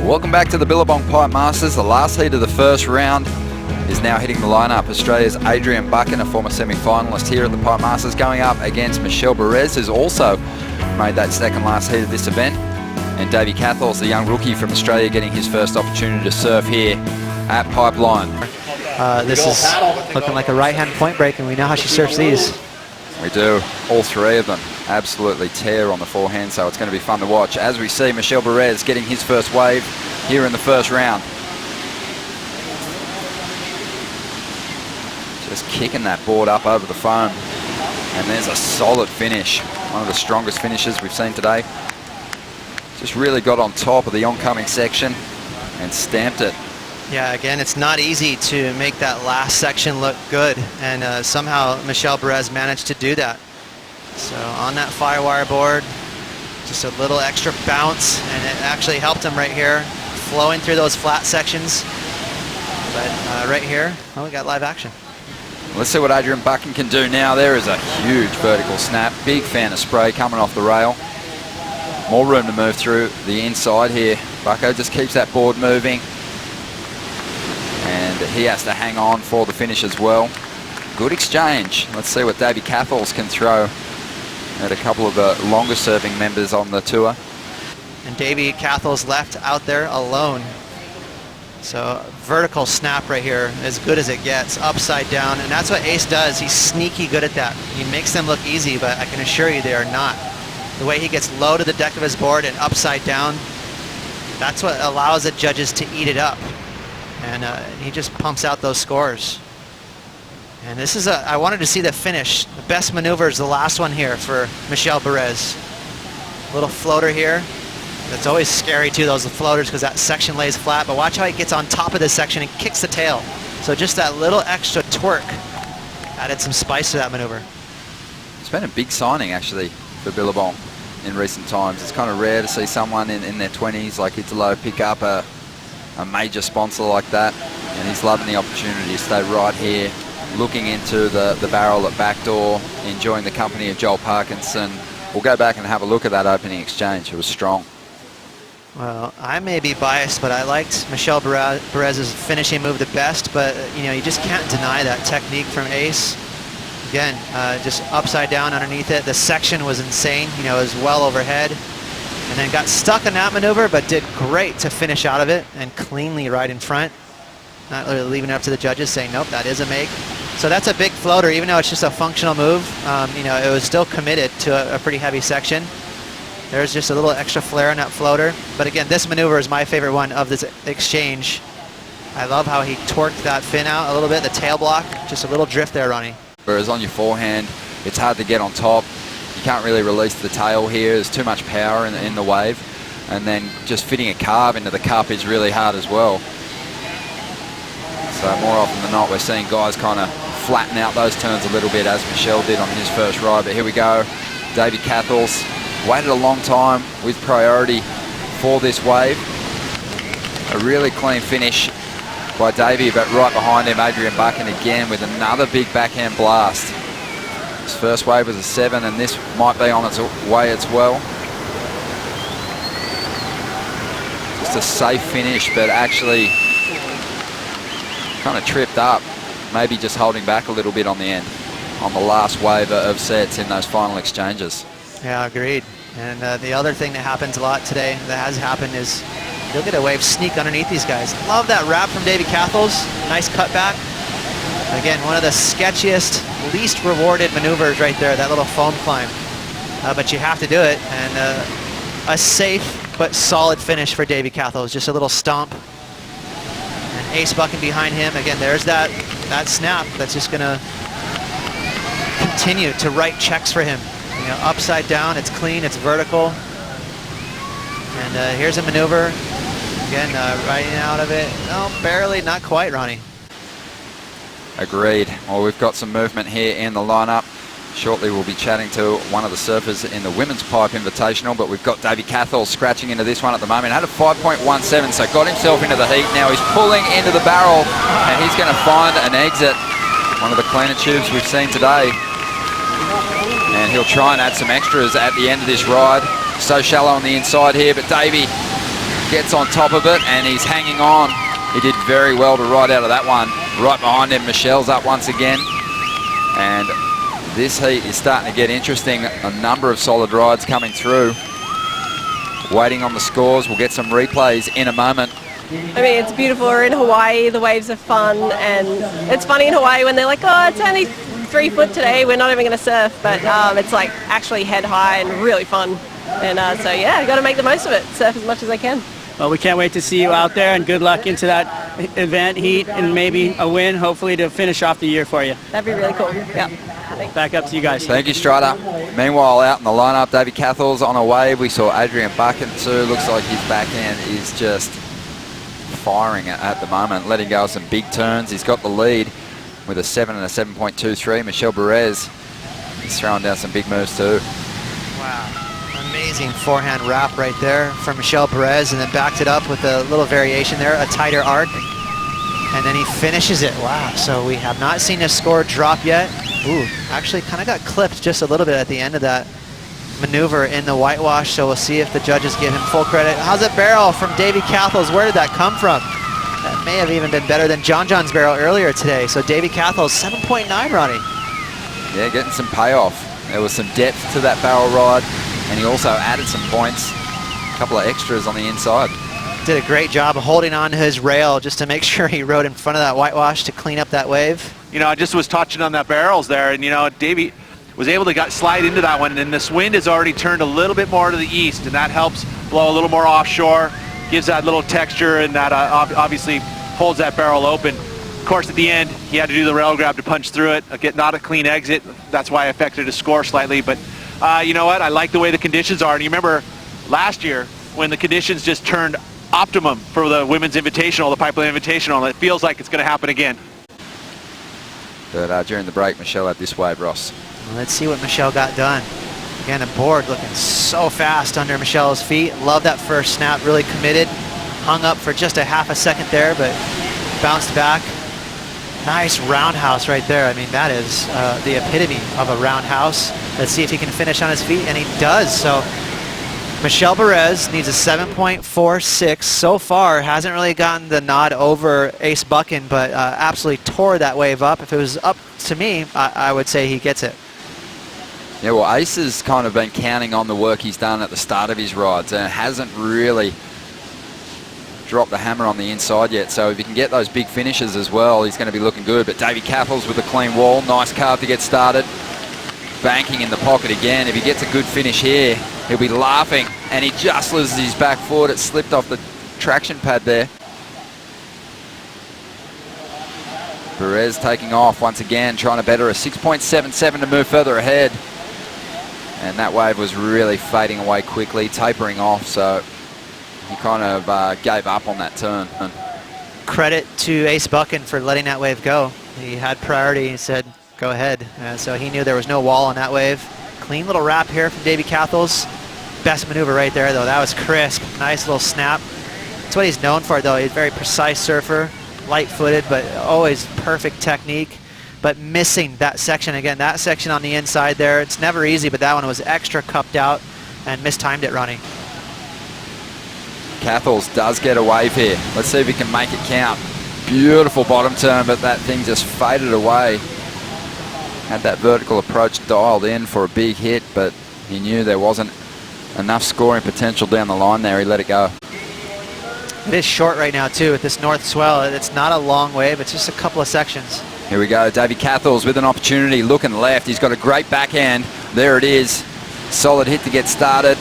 Welcome back to the Billabong Pipe Masters. The last heat of the first round is now hitting the lineup. Australia's Adrian Buckin, a former semi-finalist here at the Pipe Masters, going up against Michel Bourez, who's also made that second last heat of this event. And Davey Cathels, the young rookie from Australia, getting his first opportunity to surf here at Pipeline. This is looking like a right-hand point break, and we know how she surfs these. We do. All three of them absolutely tear on the forehand, so it's going to be fun to watch as we see Michel Bourez getting his first wave here in the first round. Just kicking that board up over the foam, and there's a solid finish. One of the strongest finishes we've seen today. Just really got on top of the oncoming section and stamped it. Yeah, again, it's not easy to make that last section look good, and somehow Michel Bourez managed to do that. So on that firewire board, just a little extra bounce, and it actually helped him right here, flowing through those flat sections. But right here, well, we got live action. Let's see what Adrian Buckin can do now. There is a huge vertical snap. Big fan of spray coming off the rail. More room to move through the inside here. Bucko just keeps that board moving. And he has to hang on for the finish as well. Good exchange. Let's see what Davey Cathels can throw at a couple of the longer serving members on the tour. And Davey Cathels left out there alone. So vertical snap right here, as good as it gets, upside down. And that's what Ace does. He's sneaky good at that. He makes them look easy, but I can assure you they are not. The way he gets low to the deck of his board and upside down, that's what allows the judges to eat it up. And he just pumps out those scores. And this is I wanted to see the finish. The best maneuver is the last one here for Michel Bourez. Little floater here. That's always scary too, those floaters, because that section lays flat. But watch how he gets on top of this section and kicks the tail. So just that little extra twerk added some spice to that maneuver. It's been a big signing actually for Billabong in recent times. It's kind of rare to see someone in their 20s like Italo pick up a major sponsor like that, and he's loving the opportunity to stay right here, looking into the barrel at backdoor, enjoying the company of Joel Parkinson. We'll go back and have a look at that opening exchange. It was strong. Well, I may be biased, but I liked Michel Bourez's finishing move the best, but you know, you just can't deny that technique from Ace. Again, just upside down underneath it. The section was insane, you know, it was well overhead. And then got stuck in that maneuver, but did great to finish out of it and cleanly right in front. Not really leaving it up to the judges, saying, nope, that is a make. So that's a big floater, even though it's just a functional move. You know, it was still committed to a pretty heavy section. There's just a little extra flare on that floater. But again, this maneuver is my favorite one of this exchange. I love how he torqued that fin out a little bit, the tail block. Just a little drift there, Ronnie. Whereas on your forehand, it's hard to get on top. You can't really release the tail here. There's too much power in the wave. And then just fitting a carve into the cup is really hard as well. So more often than not, we're seeing guys kind of flatten out those turns a little bit, as Michel did on his first ride. But here we go. Davey Cathels waited a long time with priority for this wave. A really clean finish by Davey, but right behind him, Adrian Buckin again with another big backhand blast. His first wave was a 7, and this might be on its way as well. Just a safe finish, but actually kind of tripped up, maybe just holding back a little bit on the end, on the last wave of sets in those final exchanges. Yeah, agreed. And the other thing that happens a lot today, that has happened, is you'll get a wave sneak underneath these guys. Love that wrap from Davey Cathels. Nice cutback. Again, one of the sketchiest, least rewarded maneuvers right there, that little foam climb. But you have to do it, and a safe but solid finish for Davey Cathels. Just a little stomp. And Ace Buckin behind him. Again, there's that snap that's just going to continue to write checks for him. You know, upside down, it's clean, it's vertical. And here's a maneuver. Again, riding out of it. No, barely, not quite, Ronnie. Agreed. Well, we've got some movement here in the lineup. Shortly we'll be chatting to one of the surfers in the Women's Pipe Invitational, but we've got Davey Cathels scratching into this one at the moment. Had a 5.17, so got himself into the heat. Now he's pulling into the barrel, and he's going to find an exit. One of the cleaner tubes we've seen today. And he'll try and add some extras at the end of this ride. So shallow on the inside here, but Davey gets on top of it, and he's hanging on. He did very well to ride out of that one. Right behind him, Michel's up once again. And this heat is starting to get interesting. A number of solid rides coming through. Waiting on the scores. We'll get some replays in a moment. I mean, it's beautiful. We're in Hawaii. The waves are fun, and it's funny in Hawaii when they're like, oh, it's only 3 foot today. We're not even going to surf, but it's like actually head high and really fun. And so yeah, you got to make the most of it. Surf as much as I can. Well, we can't wait to see you out there, and good luck into that event, heat, and maybe a win, hopefully, to finish off the year for you. That'd be really cool. Yeah. Back up to you guys. Thank you, Strider. Meanwhile, out in the lineup, Davey Cathels on a wave. We saw Adrian Buckin too. Looks like his backhand is just firing at the moment, letting go of some big turns. He's got the lead with a 7 and a 7.23. Michel Bourez is throwing down some big moves too. Wow. Amazing forehand wrap right there from Michel Buckin, and then backed it up with a little variation there, a tighter arc. And then he finishes it. Wow, so we have not seen his score drop yet. Ooh, actually kind of got clipped just a little bit at the end of that maneuver in the whitewash, so we'll see if the judges give him full credit. How's that barrel from Davey Cathels? Where did that come from? That may have even been better than John's barrel earlier today. So Davey Cathels, 7.9, Ronnie. Yeah, getting some payoff. There was some depth to that barrel ride, and he also added some points, a couple of extras on the inside. Did a great job of holding on to his rail just to make sure he rode in front of that whitewash to clean up that wave. You know, I just was touching on that barrels there, and you know, Davey was able to slide into that one, and this wind has already turned a little bit more to the east, and that helps blow a little more offshore, gives that little texture, and that obviously holds that barrel open. Of course, at the end, he had to do the rail grab to punch through it, get not a clean exit. That's why it affected his score slightly, but you know what? I like the way the conditions are, and you remember last year when the conditions just turned optimum for the Women's Invitational, the Pipeline Invitational, and it feels like it's going to happen again. But during the break, Michel had this wave, Ross. Well, let's see what Michel got done. Again, the board looking so fast under Michel's feet. Love that first snap, really committed. Hung up for just a half a second there, but bounced back. Nice roundhouse right there. I mean, that is the epitome of a roundhouse. Let's see if he can finish on his feet, and he does. So Michel Buckin needs a 7.46 so far. Hasn't really gotten the nod over Ace Buckin, but absolutely tore that wave up. If it was up to me, I would say he gets it. Yeah, well, Ace has kind of been counting on the work he's done at the start of his rides and hasn't really dropped the hammer on the inside yet. So if he can get those big finishes as well, he's going to be looking good. But Davey Cathels with a clean wall. Nice carve to get started. Banking in the pocket again. If he gets a good finish here, he'll be laughing, and he just loses his back foot. It slipped off the traction pad there. Bourez taking off once again, trying to better a 6.77 to move further ahead. And that wave was really fading away quickly, tapering off, so he kind of gave up on that turn. Credit to Ace Buckin for letting that wave go. He had priority. He said, go ahead. So he knew there was no wall on that wave. Clean little wrap here from Davey Cathels. Best maneuver right there, though. That was crisp. Nice little snap. That's what he's known for, though. He's a very precise surfer, light-footed, but always perfect technique. But missing that section again. That section on the inside there, it's never easy, but that one was extra cupped out and mistimed it, Ronnie. Cathels does get a wave here. Let's see if he can make it count. Beautiful bottom turn, but that thing just faded away. Had that vertical approach dialed in for a big hit, but he knew there wasn't enough scoring potential down the line there. He let it go. It is short right now, too, with this north swell. It's not a long wave. It's just a couple of sections. Here we go. Davey Cathels with an opportunity. Looking left. He's got a great backhand. There it is. Solid hit to get started.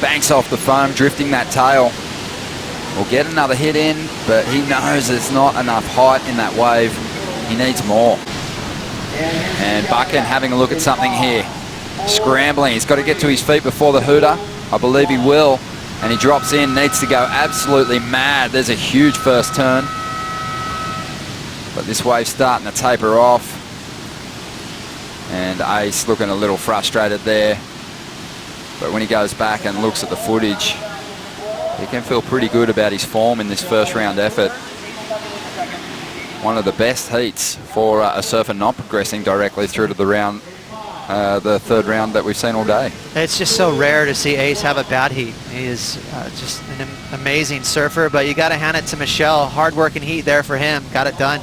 Banks off the foam, drifting that tail. We'll get another hit in, but he knows there's not enough height in that wave. He needs more. And Buckin having a look at something here. Scrambling. He's got to get to his feet before the hooter. I believe he will. And he drops in. Needs to go absolutely mad. There's a huge first turn. But this wave's starting to taper off. And Ace looking a little frustrated there. But when he goes back and looks at the footage, he can feel pretty good about his form in this first round effort. One of the best heats for a surfer not progressing directly through to the round the third round that we've seen all day. It's just so rare to see Ace have a bad heat. He is just an amazing surfer, but you got to hand it to Michel. Hard working heat there for him. Got it done.